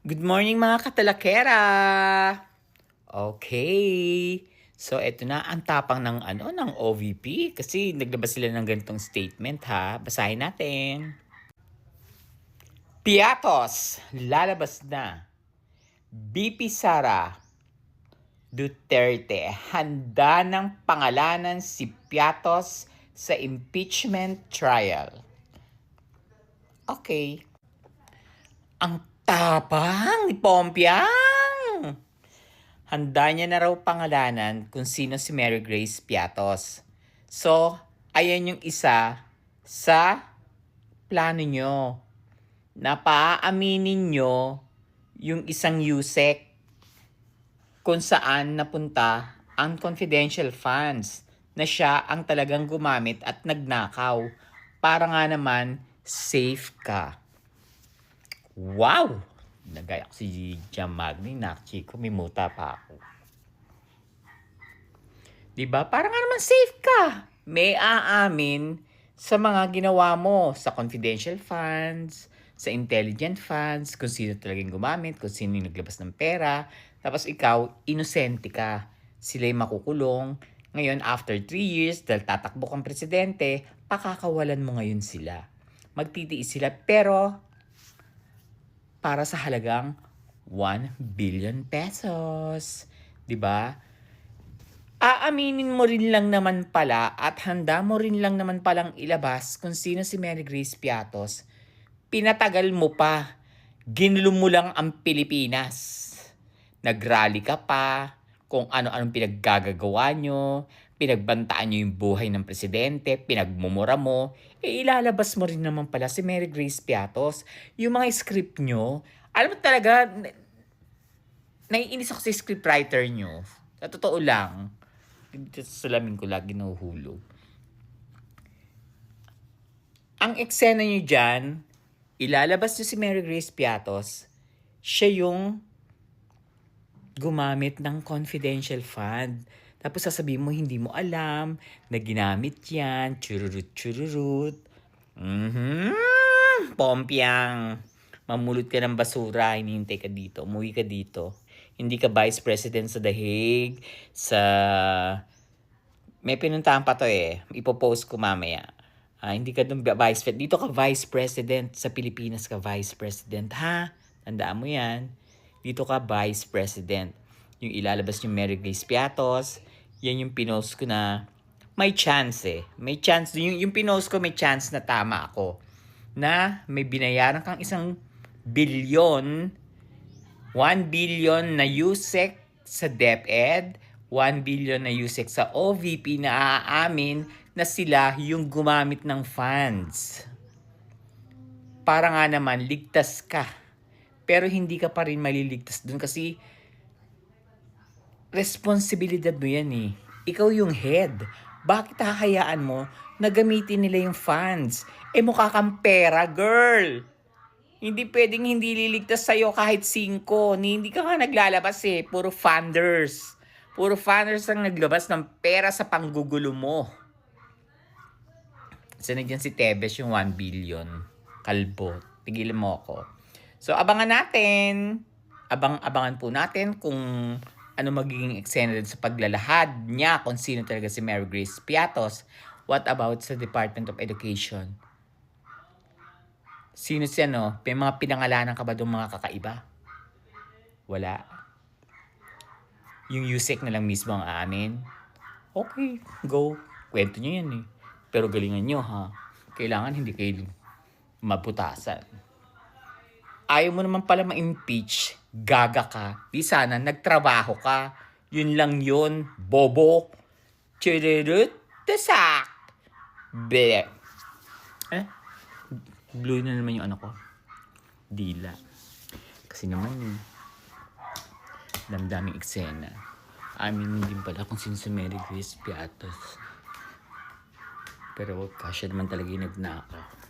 Good morning mga katalakera! Okay. So eto na ang tapang ng OVP kasi naglabas sila ng ganitong statement ha. Basahin natin. Piatos, lalabas na. BP Sara Duterte, handa ng pangalanan si Piatos sa impeachment trial. Okay. Ang tapang ni Pompiang! Handa niya na raw pangalanan kung sino si Mary Grace Piatos. So, ayan yung isa sa plano nyo na paaaminin nyo yung isang USEC kung saan napunta ang confidential funds na siya ang talagang gumamit at nagnakaw para nga naman safe ka. Wow! Nagaya ko si Jam Magni, nakchiko, may muta pa ako. Diba? Para nga naman safe ka. May aamin sa mga ginawa mo sa confidential funds, sa intelligent funds, kung sino talagang gumamit, kung sino yung naglabas ng pera. Tapos ikaw, inosente ka. Sila'y makukulong. Ngayon, after 3 years, dahil tatakbo kang presidente, pakakawalan mo ngayon sila. Magtitiis sila, pero para sa halagang 1 billion pesos. 'Di ba? Aaminin mo rin lang naman pala at handa mo rin lang naman palang ilabas kung sino si Mary Grace Piatos. Pinatagal mo pa. Ginulo mo lang ang Pilipinas. Nagrally ka pa kung ano-anong pinaggagawa nyo, pinagbantaan nyo yung buhay ng presidente, pinagmumura mo, ilalabas mo rin naman pala si Mary Grace Piatos. Yung mga script nyo, alam mo talaga, naiinis ako sa scriptwriter nyo. Sa totoo lang, sa salamin ko lagi nahuhulog. Ang eksena nyo dyan, ilalabas nyo si Mary Grace Piatos, siya yung gumamit ng confidential fund. Tapos sasabihin mo, hindi mo alam na ginamit yan. Chururut. Pompiang. Mamulot ka ng basura, hinihintay ka dito. Umuwi ka dito. Hindi ka vice president sa The Hague. May pinuntahan pa to eh. Ipopost ko mamaya. Hindi ka dun vice president. Dito ka vice president. Sa Pilipinas ka vice president. Ha? Tandaan mo yan. Dito ka vice president. Yung ilalabas yung Mary Grace Piatos, yan yung pinost ko na may chance eh. May chance. Yung pinost ko may chance na tama ako. Na may binayaran kang 1 billion, 1 billion na USEC sa DepEd, 1 billion na USEC sa OVP na aamin na sila yung gumamit ng funds. Para nga naman, ligtas ka. Pero hindi ka pa rin maliligtas dun kasi responsibilidad mo yan eh. Ikaw yung head. Bakit hahayaan mo na gamitin nila yung funds? Mukha kang pera, girl. Hindi pwedeng hindi liligtas sa'yo kahit 5. Hindi ka nga naglalabas eh. Puro funders. Puro funders ang naglabas ng pera sa panggugulo mo. Sana dyan si Tebes yung 1 billion. Kalbo. Tigilan mo ako. So, abangan natin. Abangan po natin kung ano magiging eksena din sa paglalahad niya kung sino talaga si Mary Grace Piatos. What about sa Department of Education? Sino siya, no? May mga pinangalanan ka ba doon mga kakaiba? Wala. Yung USEC na lang mismo ang amin. Okay, go. Kwento nyo yan eh. Pero galingan nyo ha. Kailangan hindi kayo maputasan. Ayaw mo naman pala ma-impeach, gaga ka, di sana nagtrabaho ka. Yun lang yun, bobo. Chirurut, tasak. Bleh. Blue na naman yung ano ko. Dila. Kasi naman, damdaming eksena. Amin din pala kung sino si Mary Grace Piatos. Pero kasya naman talaga yung nagnakaw.